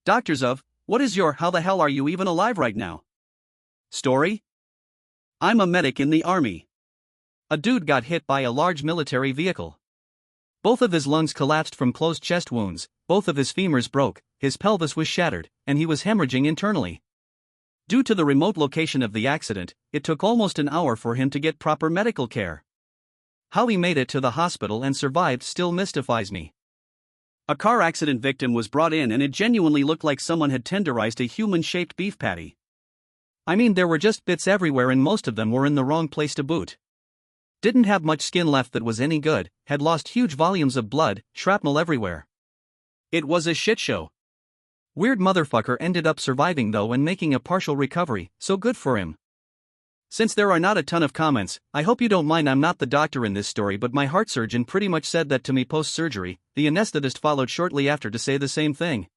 Doctors of, what is your how the hell are you even alive right now? Story? I'm a medic in the army. A dude got hit by a large military vehicle. Both of his lungs collapsed from closed chest wounds, both of his femurs broke, his pelvis was shattered, and he was hemorrhaging internally. Due to the remote location of the accident, it took almost an hour for him to get proper medical care. How he made it to the hospital and survived still mystifies me. A car accident victim was brought in and it genuinely looked like someone had tenderized a human-shaped beef patty. I mean, there were just bits everywhere and most of them were in the wrong place to boot. Didn't have much skin left that was any good, had lost huge volumes of blood, shrapnel everywhere. It was a shit show. Weird motherfucker ended up surviving though and making a partial recovery, so good for him. Since there are not a ton of comments, I hope you don't mind. I'm not the doctor in this story, but my heart surgeon pretty much said that to me post-surgery. The anesthetist followed shortly after to say the same thing.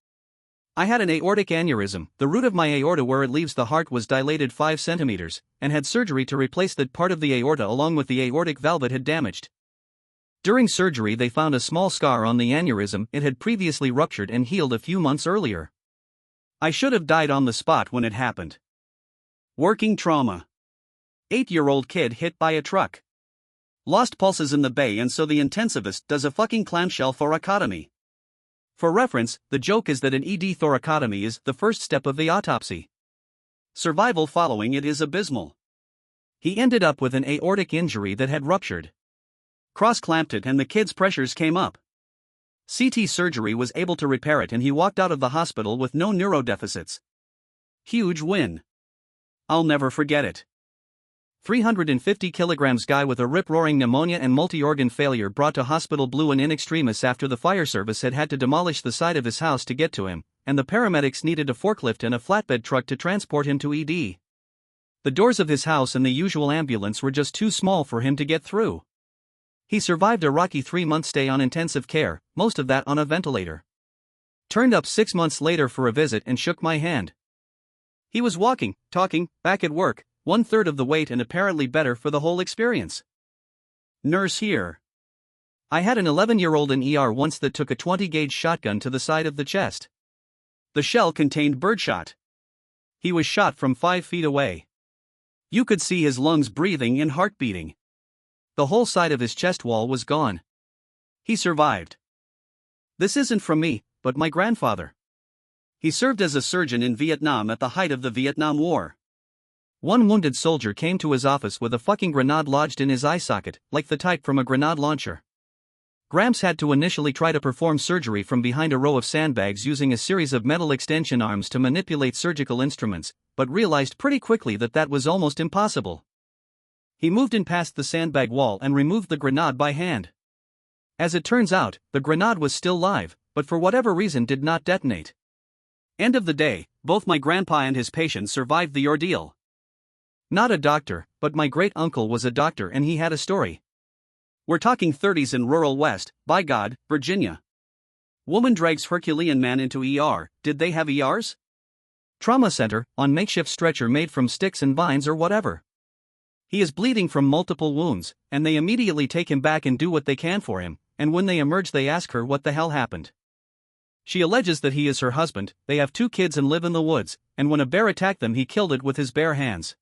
I had an aortic aneurysm. The root of my aorta where it leaves the heart was dilated 5 centimeters, and had surgery to replace that part of the aorta along with the aortic valve it had damaged. During surgery they found a small scar on the aneurysm. It had previously ruptured and healed a few months earlier. I should have died on the spot when it happened. Working trauma. 8-year-old kid hit by a truck. Lost pulses in the bay and so the intensivist does a fucking clamshell thoracotomy. For reference, the joke is that an ED thoracotomy is the first step of the autopsy. Survival following it is abysmal. He ended up with an aortic injury that had ruptured. Cross-clamped it and the kid's pressures came up. CT surgery was able to repair it and he walked out of the hospital with no neurodeficits. Huge win. I'll never forget it. 350 kilograms guy with a rip-roaring pneumonia and multi-organ failure brought to hospital blue and in extremis after the fire service had to demolish the side of his house to get to him, and the paramedics needed a forklift and a flatbed truck to transport him to ED. The doors of his house and the usual ambulance were just too small for him to get through. He survived a rocky 3-month stay on intensive care, most of that on a ventilator. Turned up 6 months later for a visit and shook my hand. He was walking, talking, back at work, 1/3 of the weight and apparently better for the whole experience. Nurse here. I had an 11-year-old in ER once that took a 20-gauge shotgun to the side of the chest. The shell contained birdshot. He was shot from 5 feet away. You could see his lungs breathing and heart beating. The whole side of his chest wall was gone. He survived. This isn't from me, but my grandfather. He served as a surgeon in Vietnam at the height of the Vietnam War. One wounded soldier came to his office with a fucking grenade lodged in his eye socket, like the type from a grenade launcher. Gramps had to initially try to perform surgery from behind a row of sandbags using a series of metal extension arms to manipulate surgical instruments, but realized pretty quickly that that was almost impossible. He moved in past the sandbag wall and removed the grenade by hand. As it turns out, the grenade was still live, but for whatever reason did not detonate. End of the day, both my grandpa and his patient survived the ordeal. Not a doctor, but my great-uncle was a doctor and he had a story. We're talking 30s in rural West, by God, Virginia. Woman drags Herculean man into ER. Did they have ERs? Trauma center, on makeshift stretcher made from sticks and vines or whatever. He is bleeding from multiple wounds, and they immediately take him back and do what they can for him, and when they emerge they ask her what the hell happened. She alleges that he is her husband, they have 2 kids and live in the woods, and when a bear attacked them he killed it with his bare hands.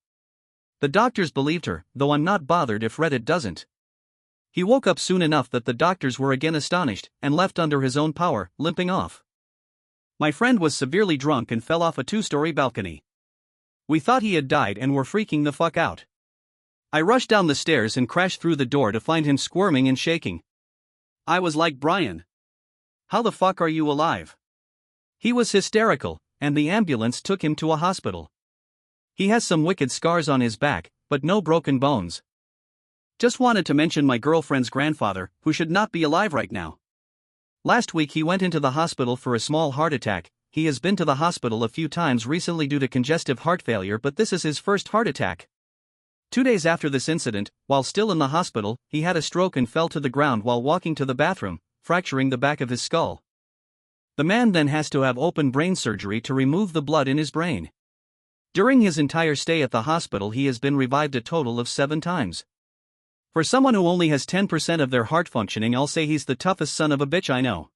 The doctors believed her, though I'm not bothered if Reddit doesn't. He woke up soon enough that the doctors were again astonished, and left under his own power, limping off. My friend was severely drunk and fell off a 2-story balcony. We thought he had died and were freaking the fuck out. I rushed down the stairs and crashed through the door to find him squirming and shaking. I was like, Brian, how the fuck are you alive? He was hysterical, and the ambulance took him to a hospital. He has some wicked scars on his back, but no broken bones. Just wanted to mention my girlfriend's grandfather, who should not be alive right now. Last week he went into the hospital for a small heart attack. He has been to the hospital a few times recently due to congestive heart failure, but this is his first heart attack. 2 days after this incident, while still in the hospital, he had a stroke and fell to the ground while walking to the bathroom, fracturing the back of his skull. The man then has to have open brain surgery to remove the blood in his brain. During his entire stay at the hospital he has been revived a total of 7 times. For someone who only has 10% of their heart functioning, I'll say he's the toughest son of a bitch I know.